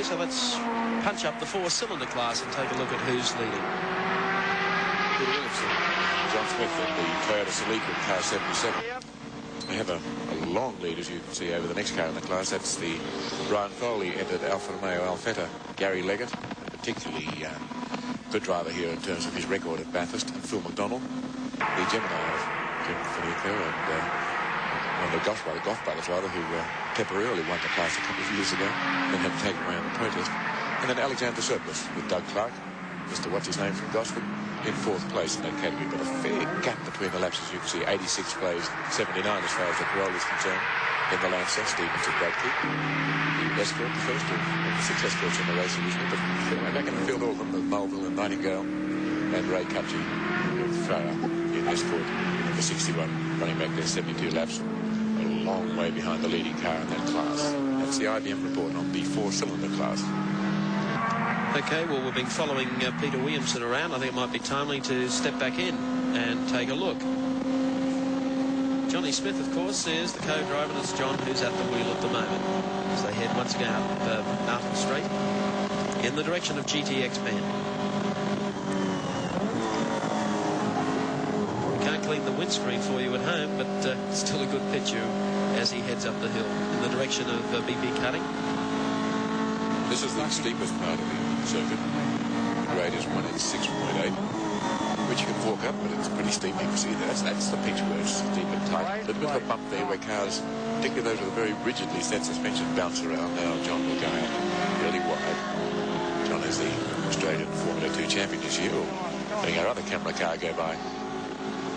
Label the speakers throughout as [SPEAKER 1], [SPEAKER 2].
[SPEAKER 1] So let's punch up the four-cylinder class and take a look at who's leading.
[SPEAKER 2] Peter Williamson, John Smith in the Toyota Celica in car 77. They have a long lead, as you can see, over the next car in the class. That's the Brian Foley entered Alfa Romeo Alfetta, Gary Leggett, a particularly good driver here in terms of his record at Bathurst, and Phil McDonald, the Gemini of Jim Celica, and one of the golf brothers, who temporarily won the class a couple of years ago, then had to take away on the protest. And then Alexander Surplus with Doug Clark, Mr. What's-His-Name from Gosford, in fourth place in that category, but a fair gap between the laps, as you can see. 86 plays, 79 as far as the Corolla is concerned. In the Lancer, Stevens and Bradley. The Escort, the first of the 6 Escorts in the race originally, but back in the field, all of them, the Mulville and Nightingale, and Ray Cutchy with Farah in Escort, the 61, running back there 72 laps, a long way behind the leading car in that class. That's the IBM report on the four-cylinder class.
[SPEAKER 1] Okay, well, we've been following Peter Williamson around. I think it might be timely to step back in and take a look. Johnny Smith, of course, is the co-driver, and it's John who's at the wheel at the moment as they head once again up Mountain Straight in the direction of GTX Bend. We can't clean the windscreen for you at home, but still a good picture as he heads up the hill in the direction of BP Cutting.
[SPEAKER 2] This is the steepest part of the circuit. The grade is 186.8, which you can walk up, but it's pretty steep. You can see that's the picture where it's steep and tight. A little bit of a bump there where cars, particularly those with a very rigidly set suspension, bounce around. Now John will go out really wide. John is the Australian Formula 2 champion this year, letting our other camera car go by.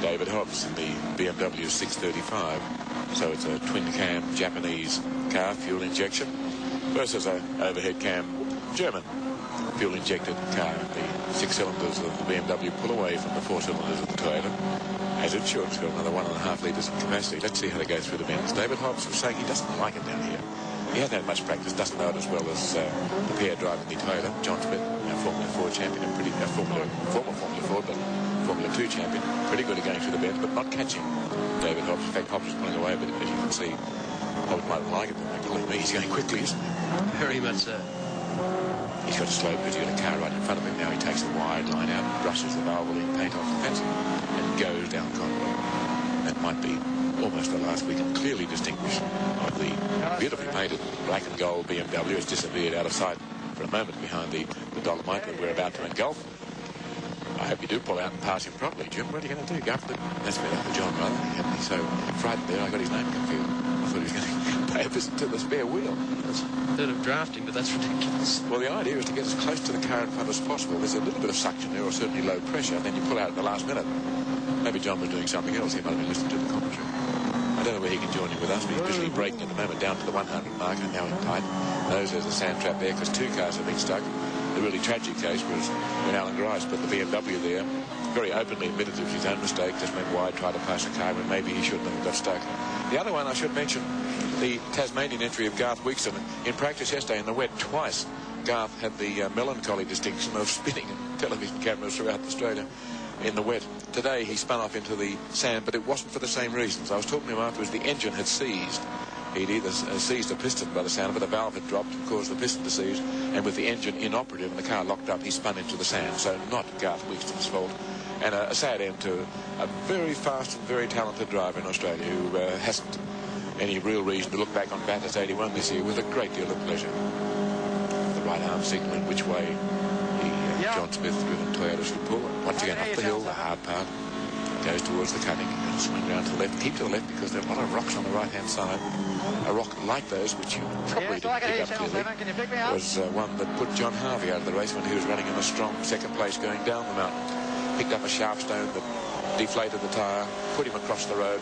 [SPEAKER 2] David Hobbs in the BMW 635. So it's a twin-cam Japanese car, fuel injection, versus an overhead cam German fuel-injected car. The 6 cylinders of the BMW pull away from the 4 cylinders of the Toyota, as it should. It's got another 1.5 litres in capacity. Let's see how they go through the bends. David Hobbs was saying he doesn't like it down here. He hasn't had much practice, doesn't know it as well as the pair driving the Toyota. John Smith, Formula 4 champion, and former Formula 4, but Formula 2 champion. Pretty good at going through the bends, but not catching David Hobbs. In fact, Hobbs is pulling away, but as you can see, Hobbs might like it, but pulling me, he's going quickly, isn't he?
[SPEAKER 1] Very much so.
[SPEAKER 2] He's got to slow because he's got a car right in front of him. Now he takes a wide line out, brushes the Valvoline paint off the fence, and goes down Conway. That might be almost the last we can clearly distinguish of the beautifully painted black and gold BMW. It's disappeared out of sight for a moment behind the Dolomite that we're about to engulf. I hope you do pull out and pass him properly, Jim. What are you going to do? Go for it. That's better for John, rather. He had me so frightened there, I got his name confused. I thought he was going to pay a visit to the spare wheel.
[SPEAKER 1] That's a bit of drafting, but that's ridiculous.
[SPEAKER 2] Well, the idea is to get as close to the car in front as possible. There's a little bit of suction there, or certainly low pressure, and then you pull out at the last minute. Maybe John was doing something else. He might have been listening to the commentary. I don't know where he can join in with us, but he's busily braking at the moment down to the 100 marker, now in tight. Knows there's a sand trap there because 2 cars have been stuck. The really tragic case was when Alan Grice put the BMW there, very openly admitted it was his own mistake, just went wide, tried to pass a car when maybe he shouldn't have got stuck. The other one I should mention, the Tasmanian entry of Garth Weekson. In practice yesterday in the wet twice, Garth had the melancholy distinction of spinning television cameras throughout Australia in the wet. Today he spun off into the sand, but it wasn't for the same reasons. I was talking to him afterwards. The engine had seized. He'd either seized a piston by the sound of it, a valve had dropped and caused the piston to seize, and with the engine inoperative and the car locked up, he spun into the sand. So not Garth Weekston's fault. And a sad end to a very fast and very talented driver in Australia who hasn't any real reason to look back on Bathurst 81 this year with a great deal of pleasure. The right arm signalling which way the John Smith-driven Toyota should pull. Once again, up the hill, the hard part, goes towards the cutting. And swing round to the left. Keep to the left because there are a lot of rocks on the right-hand side. A rock like those, which you probably didn't pick up clearly, was one that put John Harvey out of the race when he was running in a strong second place going down the mountain. Picked up a sharp stone that deflated the tyre, put him across the road.